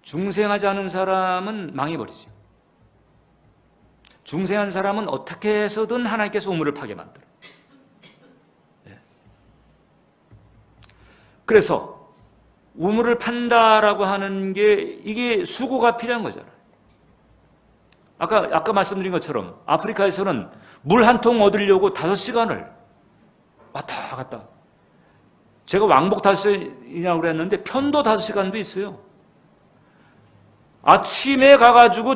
중생하지 않은 사람은 망해버리죠. 중생한 사람은 어떻게 해서든 하나님께서 우물을 파게 만들어요. 그래서 우물을 판다라고 하는 게 이게 수고가 필요한 거잖아요. 아까 말씀드린 것처럼 아프리카에서는 물 한 통 얻으려고 5시간을 왔다 갔다. 제가 왕복 5시간이라고 그랬는데 편도 5시간도 있어요. 아침에 가가지고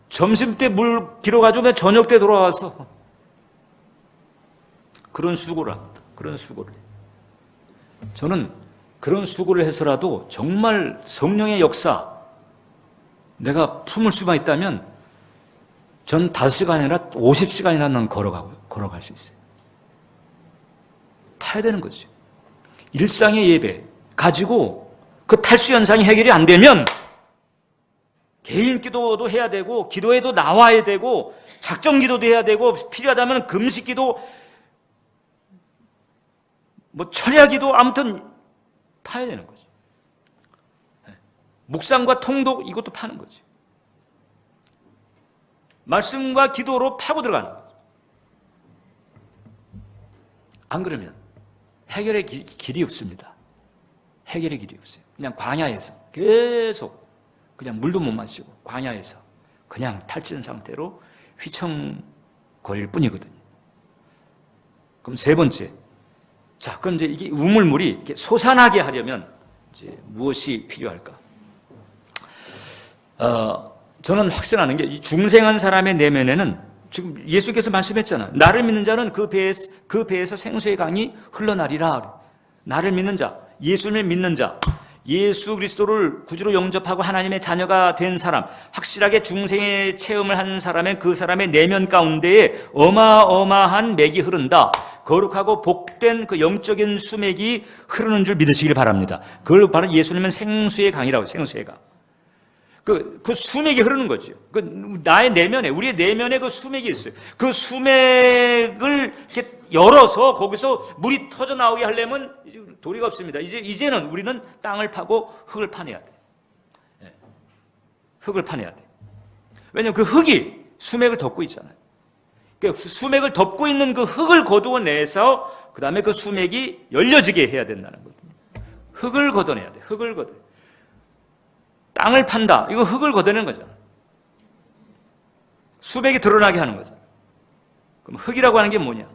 점심때 물 길어가지고 저녁 때 돌아와서 그런 수고를 합니다. 그런 수고를. 저는 그런 수고를 해서라도 정말 성령의 역사 내가 품을 수만 있다면 전 5시간이 아니라 50시간이나 걸어갈 수 있어요. 파야 되는 거죠. 일상의 예배 가지고 그 탈수 현상이 해결이 안 되면 개인 기도도 해야 되고 기도에도 나와야 되고 작정 기도도 해야 되고 필요하다면 금식 기도 뭐 철야 기도 아무튼 파야 되는 거죠. 묵상과 통독 이것도 파는 거죠. 말씀과 기도로 파고 들어가는 거죠. 안 그러면 해결의 길이 없습니다. 해결의 길이 없어요. 그냥 광야에서 계속 그냥 물도 못 마시고 광야에서 그냥 탈진 상태로 휘청거릴 뿐이거든요. 그럼 세 번째, 자, 그럼 이제 이게 우물물이 이렇게 솟아나게 하려면 이제 무엇이 필요할까? 저는 확신하는 게 이 중생한 사람의 내면에는 지금 예수께서 말씀했잖아. 나를 믿는 자는 그 배에서 생수의 강이 흘러나리라. 나를 믿는 자, 예수를 믿는 자, 예수 그리스도를 구주로 영접하고 하나님의 자녀가 된 사람, 확실하게 중생의 체험을 한 사람의 그 사람의 내면 가운데에 어마어마한 맥이 흐른다. 거룩하고 복된 그 영적인 수맥이 흐르는 줄 믿으시길 바랍니다. 그걸 바로 예수님은 생수의 강이라고, 생수의 강. 그 수맥이 흐르는 거죠. 나의 내면에, 우리의 내면에 그 수맥이 있어요. 그 수맥을 이렇게 열어서 거기서 물이 터져 나오게 하려면 도리가 없습니다. 이제는 우리는 땅을 파고 흙을 파내야 돼. 흙을 파내야 돼. 왜냐하면 그 흙이 수맥을 덮고 있잖아요. 그러니까 수맥을 덮고 있는 그 흙을 거두어내서 그 다음에 그 수맥이 열려지게 해야 된다는 거거든요. 흙을 걷어내야 돼. 흙을 걷어. 땅을 판다. 이거 흙을 걷어내는 거잖아. 수맥이 드러나게 하는 거잖아. 그럼 흙이라고 하는 게 뭐냐?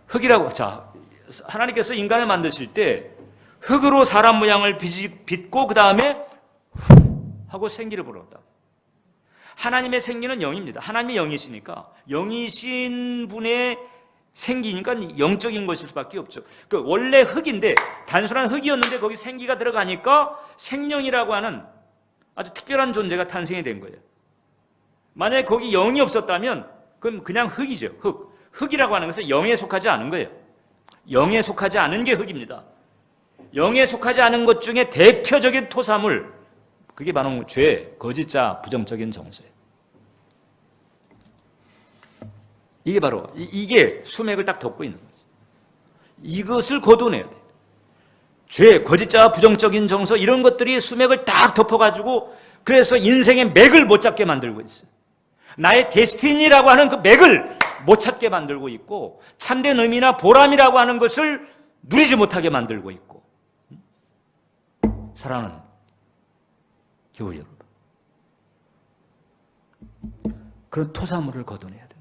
흙이라고. 자, 하나님께서 인간을 만드실 때 흙으로 사람 모양을 빚고 그 다음에 하고 생기를 불어온다. 하나님의 생기는 영입니다. 하나님이 영이시니까 영이신 분의 생기니까 영적인 것일 수밖에 없죠. 원래 흙인데 단순한 흙이었는데 거기 생기가 들어가니까 생명이라고 하는 아주 특별한 존재가 탄생이 된 거예요. 만약에 거기 영이 없었다면 그럼 그냥 흙이죠. 흙이라고 하는 것은 영에 속하지 않은 거예요. 영에 속하지 않은 게 흙입니다. 영에 속하지 않은 것 중에 대표적인 토사물, 그게 바로 죄, 거짓자, 부정적인 정서예요. 이게 바로 이게 수맥을 딱 덮고 있는 거죠. 이것을 거둬내야 돼. 죄, 거짓자, 부정적인 정서 이런 것들이 수맥을 딱 덮어가지고 그래서 인생의 맥을 못 잡게 만들고 있어요. 나의 데스티니라고 하는 그 맥을 못 찾게 만들고 있고 참된 의미나 보람이라고 하는 것을 누리지 못하게 만들고 있고. 사랑하는 교우 여러분, 그런 토사물을 거둬내야 된다.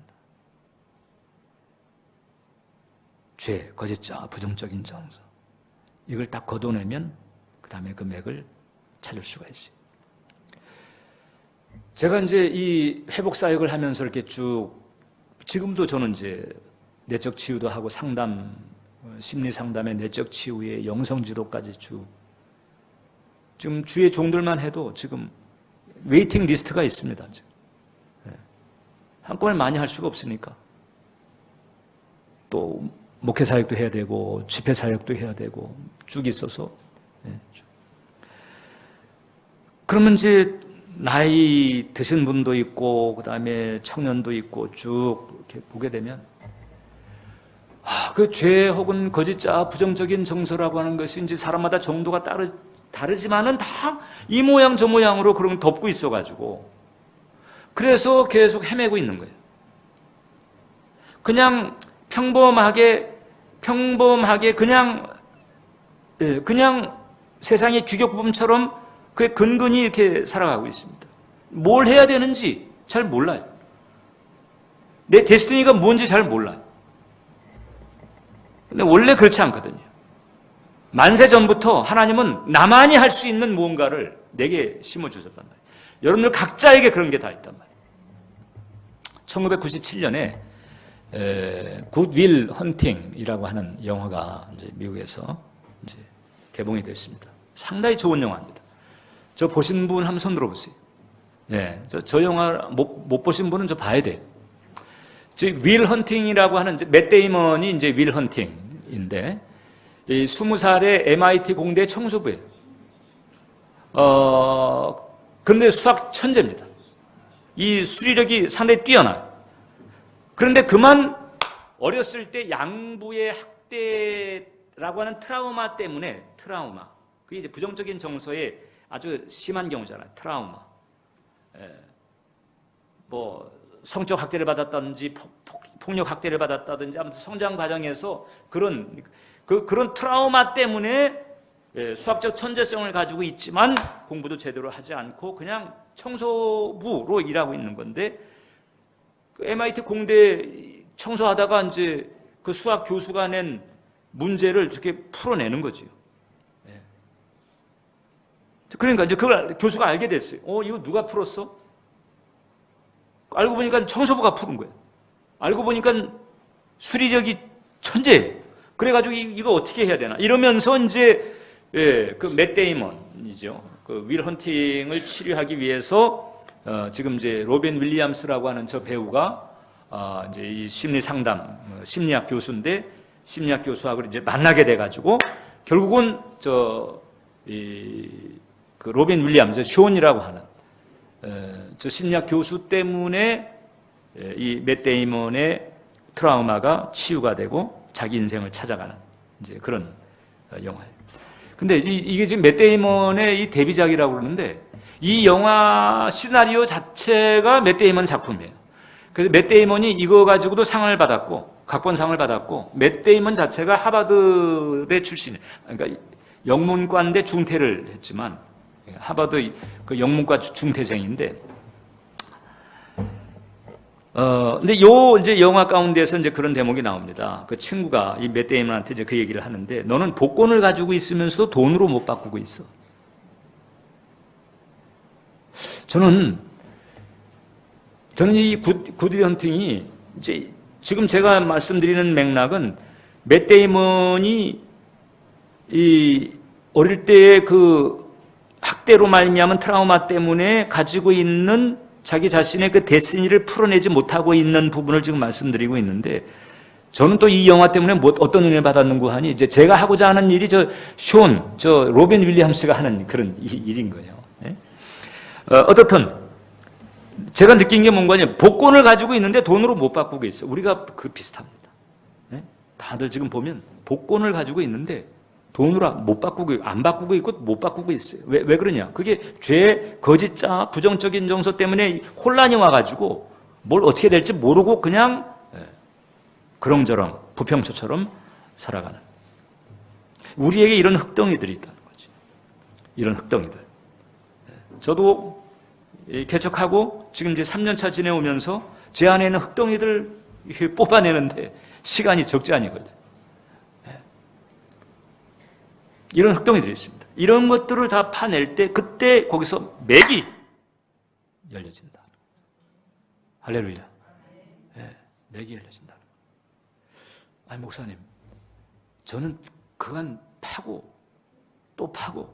죄, 거짓자, 부정적인 정서 이걸 딱 걷어내면 그 다음에 그 맥을 찾을 수가 있어요. 제가 이제 이 회복 사역을 하면서 이렇게 쭉 지금도 저는 이제 내적 치유도 하고 상담, 심리 상담의 내적 치유의 영성 지도까지 지금 주의 종들만 해도 지금 웨이팅 리스트가 있습니다. 지금. 한꺼번에 많이 할 수가 없으니까 또 목회 사역도 해야 되고 집회 사역도 해야 되고 쭉 있어서 그러면 이제 나이 드신 분도 있고 그다음에 청년도 있고 쭉 이렇게 보게 되면 그 죄 혹은 거짓자 부정적인 정서라고 하는 것이 이제 사람마다 정도가 다르지만은 다 이 모양 저 모양으로 그런 덮고 있어가지고 그래서 계속 헤매고 있는 거예요. 그냥 평범하게 그냥 세상의 규격범처럼 그 근근히 이렇게 살아가고 있습니다. 뭘 해야 되는지 잘 몰라요. 내 데스티니가 뭔지 잘 몰라요. 근데 원래 그렇지 않거든요. 만세 전부터 하나님은 나만이 할 수 있는 무언가를 내게 심어주셨단 말이에요. 여러분들 각자에게 그런 게 다 있단 말이에요. 1997년에 굿윌 헌팅이라고 하는 영화가 이제 미국에서 이제 개봉이 됐습니다. 상당히 좋은 영화입니다. 저 보신 분 한번 손 들어보세요. 예, 저 영화 못 보신 분은 저 봐야 돼요. 윌 헌팅이라고 하는 맷 데이먼이 이제 윌 헌팅 청소부인데, 이 20살의 MIT 공대 청소부예요. 그런데 수학 천재입니다. 이 수리력이 상당히 뛰어나요. 그런데 그만 어렸을 때 양부의 학대라고 하는 트라우마 때문에, 그게 이제 부정적인 정서의 아주 심한 경우잖아요. 트라우마. 뭐 성적 학대를 받았다든지 폭력 학대를 받았다든지 아무튼 성장 과정에서 그런 트라우마 때문에 수학적 천재성을 가지고 있지만 공부도 제대로 하지 않고 그냥 청소부로 일하고 있는 건데, 그 MIT 공대 청소하다가 이제 그 수학 교수가 낸 문제를 이렇게 풀어내는 거죠. 그러니까 이제 그걸 교수가 알게 됐어요. 이거 누가 풀었어? 알고 보니까 청소부가 푸는 거예요. 알고 보니까 수리력이 천재예요. 그래가지고 이거 어떻게 해야 되나 이러면서 이제 그 맷 데이먼이죠. 그 윌 헌팅을 치료하기 위해서 지금 이제 로빈 윌리엄스라고 하는 저 배우가 이제 이 심리 상담 심리학 교수인데, 심리학 교수하고 이제 만나게 돼가지고 결국은 그 로빈 윌리엄스 쇼온이라고 하는 저 심리학 교수 때문에 이 맷 데이먼의 트라우마가 치유가 되고 자기 인생을 찾아가는 이제 그런 영화예요. 근데 이게 지금 맷 데이먼의 이 데뷔작이라고 그러는데, 이 영화 시나리오 자체가 맷 데이먼 작품이에요. 그래서 맷 데이먼이 이거 가지고도 상을 받았고, 각본상을 받았고, 맷 데이먼 자체가 하버드대 출신, 그러니까 영문과인데 중퇴를 했지만, 하버드 그 영문과 중퇴생인데, 근데 이제 영화 가운데서 이제 그런 대목이 나옵니다. 그 친구가 이 맷 데이먼한테 이제 그 얘기를 하는데, 너는 복권을 가지고 있으면서도 돈으로 못 바꾸고 있어. 저는 이 굿윌 헌팅이 이제 지금 제가 말씀드리는 맥락은 맷 데이먼이 이 어릴 때의 그 학대로 말미암은 트라우마 때문에 가지고 있는 자기 자신의 그 데스니를 풀어내지 못하고 있는 부분을 지금 말씀드리고 있는데, 저는 또 이 영화 때문에 어떤 은혜를 받았는고 하니, 이제 제가 하고자 하는 일이 로빈 윌리엄스가 하는 그런 일인 거예요. 어떻든 제가 느낀 게 뭔가요? 복권을 가지고 있는데 돈으로 못 바꾸고 있어. 우리가 그 비슷합니다. 다들 지금 보면 복권을 가지고 있는데 돈으로 안 바꾸고 있고 못 바꾸고 있어요. 왜 그러냐? 그게 죄, 거짓자, 부정적인 정서 때문에 혼란이 와가지고 뭘 어떻게 될지 모르고 그냥 그렁저렁 부평초처럼 살아가는, 우리에게 이런 흑덩이들이 있다는 거지. 이런 흑덩이들. 저도 개척하고 지금 이제 3년차 지내오면서 제 안에 있는 흑덩이들 뽑아내는데 시간이 적지 않거든요. 이런 흑덩이들이 있습니다. 이런 것들을 다 파낼 때 그때 거기서 맥이 열려진다. 할렐루야. 맥이 열려진다. 아니 목사님, 저는 그간 파고 또 파고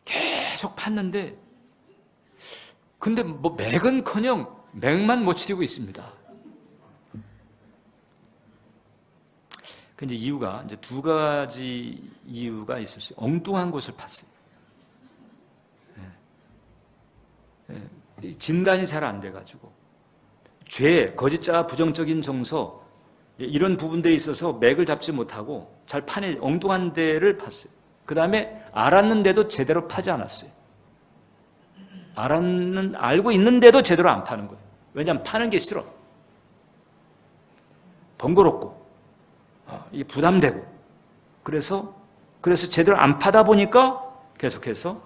계속 팠는데, 근데 뭐 맥은커녕 맥만 못 치르고 있습니다. 근데 이유가 이제 두 가지 이유가 있을 수 있어요. 엉뚱한 곳을 팠어요. 진단이 잘 안 돼가지고 죄, 거짓자, 부정적인 정서 이런 부분들이 있어서 맥을 잡지 못하고 잘 파내 엉뚱한 데를 팠어요. 그 다음에 알았는데도 제대로 파지 않았어요. 알고 있는데도 제대로 안 파는 거예요. 왜냐하면 파는 게 싫어. 번거롭고 이게 부담되고, 그래서 제대로 안 파다 보니까 계속해서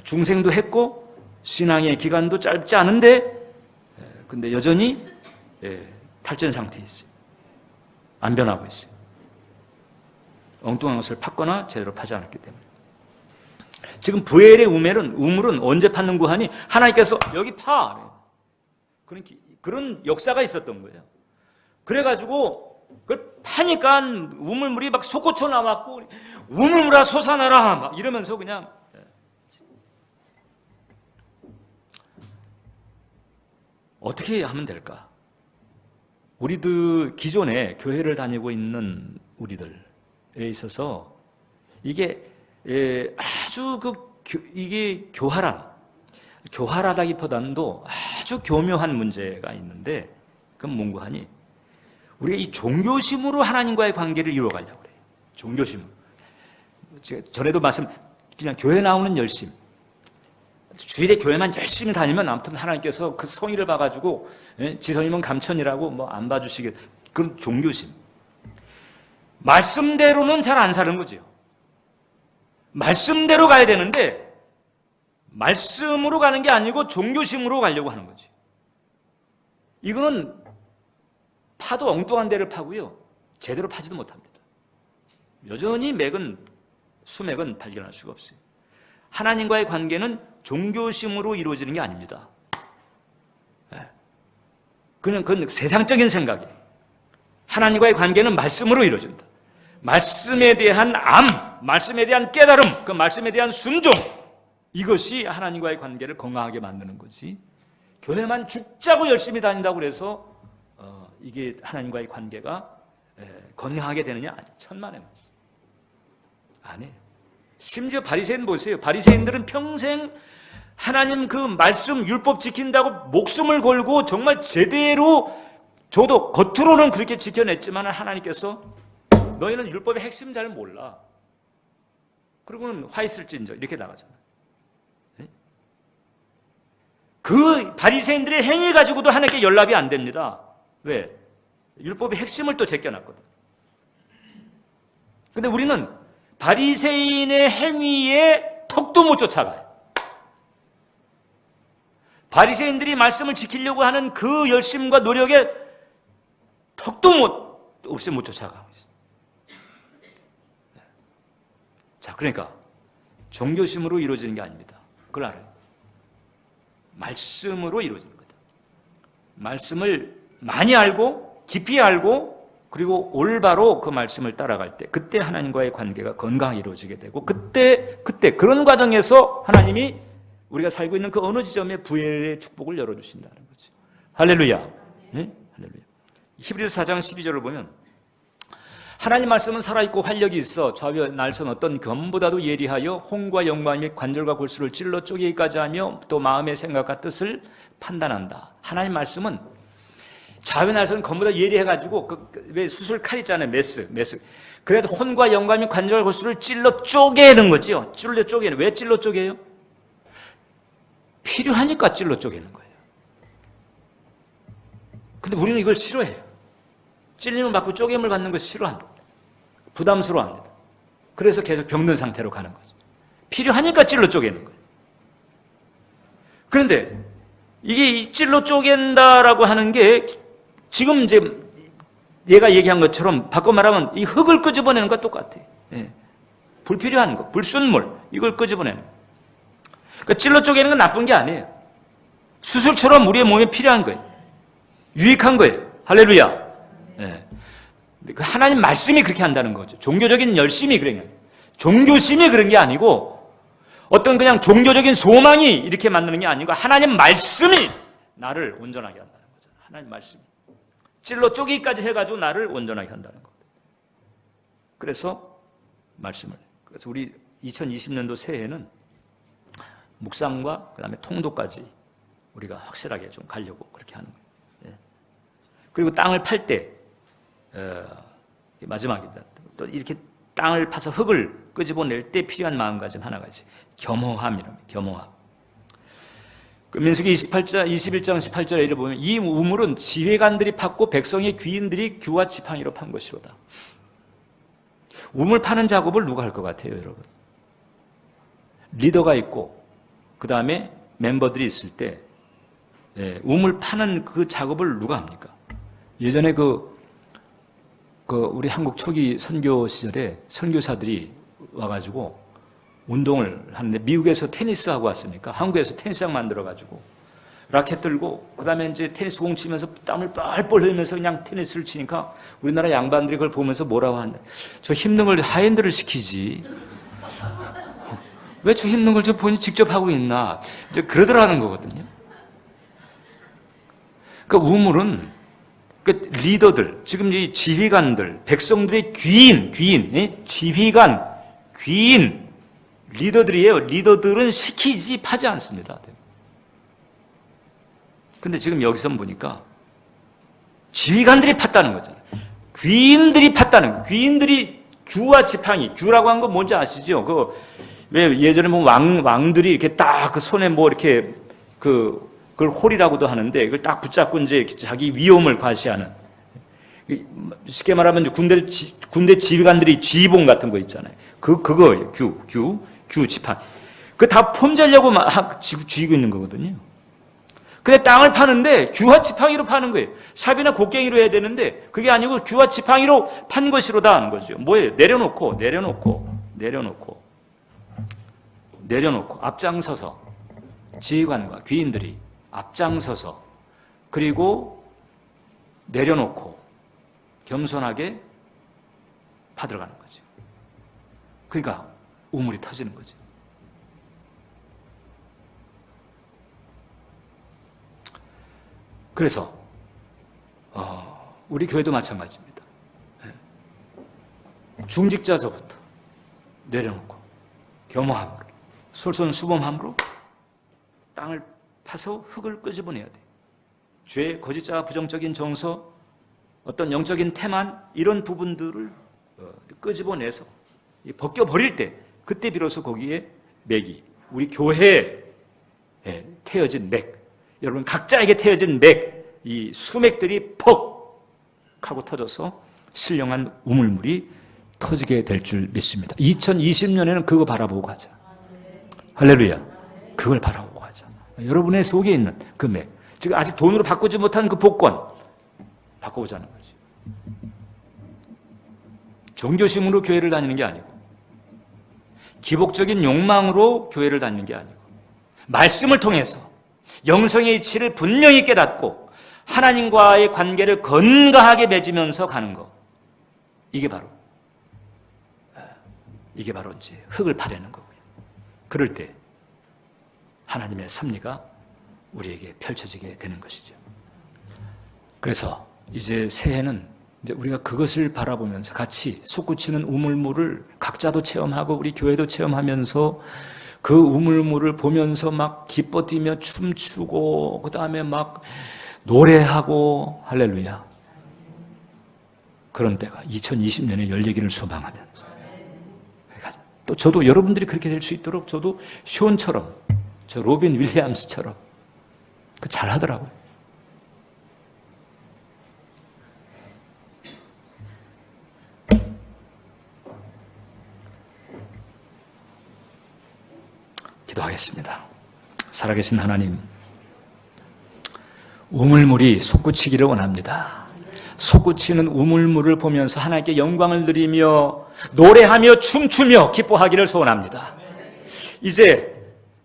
중생도 했고 신앙의 기간도 짧지 않은데 근데 여전히 탈전 상태에 있어요. 안 변하고 있어요. 엉뚱한 것을 팠거나 제대로 파지 않았기 때문에. 지금 부엘의 우물은 언제 팠는고 하니 하나님께서 여기 파! 그런 역사가 있었던 거예요. 그래가지고 그걸 파니까 우물물이 막 솟구쳐 나왔고 우물물아 솟아나라 막 이러면서 그냥 어떻게 하면 될까? 우리들 기존에 교회를 다니고 있는 우리들에 있어서 이게 아주 이게 교활하다기보다도 아주 교묘한 문제가 있는데, 그건 뭔고 하니, 우리가 이 종교심으로 하나님과의 관계를 이루어가려고 그래요. 종교심으로. 제가 전에도 그냥 교회 나오는 열심, 주일에 교회만 열심히 다니면 아무튼 하나님께서 그 성의를 봐가지고 지성이면 감천이라고 뭐 안 봐주시게, 그런 종교심. 말씀대로는 잘 안 사는 거죠. 말씀대로 가야 되는데 말씀으로 가는 게 아니고 종교심으로 가려고 하는 거죠. 이거는 파도 엉뚱한 데를 파고요, 제대로 파지도 못합니다. 여전히 수맥은 발견할 수가 없어요. 하나님과의 관계는 종교심으로 이루어지는 게 아닙니다. 그건 세상적인 생각이에요. 하나님과의 관계는 말씀으로 이루어진다. 말씀에 대한 말씀에 대한 깨달음, 그 말씀에 대한 순종, 이것이 하나님과의 관계를 건강하게 만드는 거지. 교회만 죽자고 열심히 다닌다고 그래서 이게 하나님과의 관계가 건강하게 되느냐? 천만의 말씀. 아니에요. 심지어 바리새인 보세요. 바리새인들은 평생 하나님 그 말씀 율법 지킨다고 목숨을 걸고 정말 제대로, 저도 겉으로는 그렇게 지켜냈지만 하나님께서 너희는 율법의 핵심 잘 몰라, 그리고는 화 있을진저 이렇게 나가잖아요. 그 바리새인들의 행위 가지고도 하나님께 연락이 안 됩니다. 왜? 율법의 핵심을 또 제껴놨거든. 근데 우리는 바리새인의 행위에 턱도 못 쫓아가요. 바리새인들이 말씀을 지키려고 하는 그 열심과 노력에 턱도 없이 못 쫓아가고 있어요. 자, 그러니까 종교심으로 이루어지는 게 아닙니다. 그걸 알아요. 말씀으로 이루어지는 거다. 말씀을 많이 알고 깊이 알고 그리고 올바로 그 말씀을 따라갈 때, 그때 하나님과의 관계가 건강하게 이루어지게 되고, 그때 그런 과정에서 하나님이 우리가 살고 있는 그 어느 지점에 부엘의 축복을 열어주신다는 거죠. 할렐루야. 네? 할렐루야. 히브리서 4장 12절을 보면 하나님 말씀은 살아있고 활력이 있어 좌우에 날선 어떤 검보다도 예리하여 혼과 영과 및 관절과 골수를 찔러 쪼개기까지 하며 또 마음의 생각과 뜻을 판단한다. 하나님 말씀은 좌우에 날선 검보다 예리해가지고 왜 수술 칼 있잖아요. 메스. 그래도 혼과 영과 및 관절과 골수를 찔러 쪼개는 거죠. 찔러 쪼개는. 왜 찔러 쪼개요? 필요하니까 찔러 쪼개는 거예요. 근데 우리는 이걸 싫어해요. 찔림을 받고 쪼개임을 받는 걸 싫어합니다. 부담스러워합니다. 그래서 계속 병든 상태로 가는 거죠. 필요하니까 찔러 쪼개는 거예요. 그런데 이게 이 찔러 쪼갠다라고 하는 게 지금 이제 얘가 얘기한 것처럼 바꿔 말하면 이 흙을 끄집어내는 것과 똑같아요. 예. 불필요한 거, 불순물, 이걸 끄집어내는 거. 그러니까 찔러 쪼개는 건 나쁜 게 아니에요. 수술처럼 우리의 몸에 필요한 거예요. 유익한 거예요. 할렐루야. 예. 하나님 말씀이 그렇게 한다는 거죠. 종교적인 열심이 그런 게 아니에요. 종교심이 그런 게 아니고 어떤 그냥 종교적인 소망이 이렇게 만드는 게 아니고 하나님 말씀이 나를 온전하게 한다는 거죠. 하나님 말씀이. 찔러 쪼개기까지 해가지고 나를 온전하게 한다는 거거든요. 그래서 말씀을. 그래서 우리 2020년도 새해에는 묵상과 그다음에 통도까지 우리가 확실하게 좀 가려고 그렇게 하는 거예요. 예. 그리고 땅을 팔 때 마지막입니다. 또 이렇게 땅을 파서 흙을 끄집어낼 때 필요한 마음가짐 하나가 있어요. 겸허함이랍니다. 겸허함. 그 민수기 21장 18절에 이를 보면 이 우물은 지휘관들이 팠고 백성의 귀인들이 규와 지팡이로 판 것이로다. 우물 파는 작업을 누가 할 것 같아요, 여러분? 리더가 있고 그 다음에 멤버들이 있을 때 우물 파는 그 작업을 누가 합니까? 예전에 우리 한국 초기 선교 시절에 선교사들이 와가지고 운동을 하는데 미국에서 테니스하고 왔으니까 한국에서 테니스장 만들어가지고 라켓 들고 그 다음에 이제 테니스 공 치면서 땀을 뻘뻘 흘리면서 그냥 테니스를 치니까 우리나라 양반들이 그걸 보면서 뭐라고 하냐. 저 힘든 걸 하이엔드를 시키지. 왜 저 힘든 걸 저 본인이 직접 하고 있나. 이제 그러더라는 거거든요. 그러니까 우물은 그 리더들, 지금 이 지휘관들, 백성들의 귀인, 지휘관, 귀인, 리더들이에요. 리더들은 시키지 파지 않습니다. 근데 지금 여기서 보니까 지휘관들이 팠다는 거잖아요. 귀인들이 팠다는 거예요. 귀인들이 규와 지팡이, 규라고 한 거 뭔지 아시죠? 왜 예전에 왕들이 이렇게 딱 그 손에 뭐 이렇게 그걸 홀이라고도 하는데 이걸 딱 붙잡고 이제 자기 위험을 과시하는, 쉽게 말하면 군대 지휘관들이 지휘봉 같은 거 있잖아요. 그거예요. 규 지팡이. 그 다 폼자려고 막 쥐고 있는 거거든요. 근데 땅을 파는데 규와 지팡이로 파는 거예요. 삽이나 곡괭이로 해야 되는데 그게 아니고 규와 지팡이로 판 것이로다 하는 거죠. 뭐예요? 내려놓고 앞장서서, 지휘관과 귀인들이 앞장서서, 그리고 내려놓고 겸손하게 파들어가는 거죠. 그러니까 우물이 터지는 거죠. 그래서 우리 교회도 마찬가지입니다. 중직자서부터 내려놓고 겸허함으로, 솔선수범함으로 땅을 파서 흙을 끄집어내야 돼. 죄, 거짓자, 부정적인 정서, 어떤 영적인 태만, 이런 부분들을 끄집어내서 벗겨버릴 때, 그때 비로소 거기에 맥이, 우리 교회에 태어진 맥, 여러분 각자에게 태어진 맥, 이 수맥들이 퍽 하고 터져서 신령한 우물물이 터지게 될 줄 믿습니다. 2020년에는 그거 바라보고 가자. 할렐루야. 그걸 바라보고 가자. 여러분의 속에 있는 그 맥, 지금 아직 돈으로 바꾸지 못한 그 복권 바꿔보자는 거지. 종교심으로 교회를 다니는 게 아니고, 기복적인 욕망으로 교회를 다니는 게 아니고, 말씀을 통해서 영성의 이치를 분명히 깨닫고 하나님과의 관계를 건강하게 맺으면서 가는 거, 이게 바로 이제 흙을 파내는 거고요. 그럴 때 하나님의 섭리가 우리에게 펼쳐지게 되는 것이죠. 그래서 이제 새해는 이제 우리가 그것을 바라보면서 같이 솟구치는 우물물을 각자도 체험하고 우리 교회도 체험하면서 그 우물물을 보면서 막 기뻐 뛰며 춤추고, 그 다음에 막 노래하고, 할렐루야. 그런 때가 2020년에 열 얘기를 소망하면서, 또 저도 여러분들이 그렇게 될 수 있도록 저도 쇼온처럼, 저 로빈 윌리엄스처럼 잘 하더라고요. 기도하겠습니다. 살아계신 하나님, 우물물이 솟구치기를 원합니다. 솟구치는 우물물을 보면서 하나님께 영광을 드리며 노래하며 춤추며 기뻐하기를 소원합니다. 이제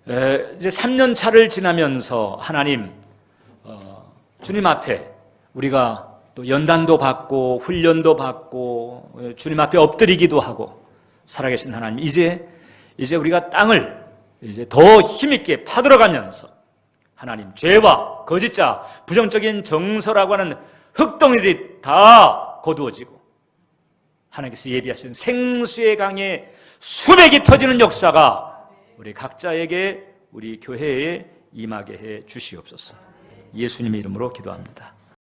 3년 차를 지나면서 하나님, 주님 앞에 우리가 또 연단도 받고 훈련도 받고 주님 앞에 엎드리기도 하고, 살아계신 하나님, 이제 우리가 땅을 이제 더 힘있게 파들어가면서 하나님, 죄와 거짓자, 부정적인 정서라고 하는 흙덩이들이 다 거두어지고 하나님께서 예비하신 생수의 강에 수맥이 터지는 역사가 우리 각자에게, 우리 교회에 임하게 해 주시옵소서. 예수님의 이름으로 기도합니다.